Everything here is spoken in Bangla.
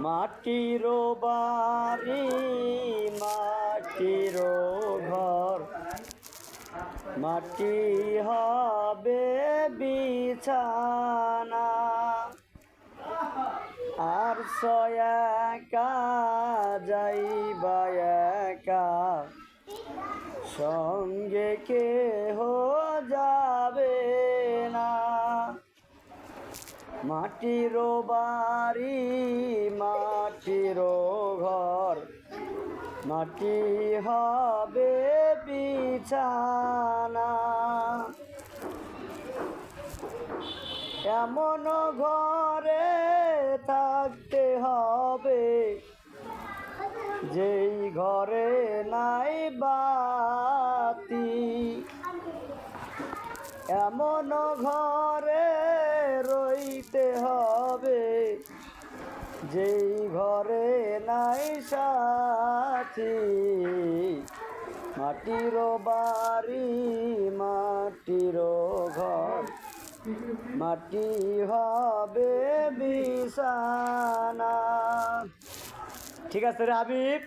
মাটির বাড়ি মাটির ঘর, মাটি হবে বিছানা, আর একা যাইবা একা, সঙ্গে কেহ যাবে না। মাটির বাড়ি মাটির ঘর, মাটি হবে বিছানা, এমন ঘরে থাকতে হবে যেই ঘরে নাই বাতি, এমন ঘরে রইতে হবে যেই ঘরে নাই সাথী। মাটির বাড়ি মাটির ঘর, মাটি হবে বিছানা। ঠিক আছে রে হাবিব।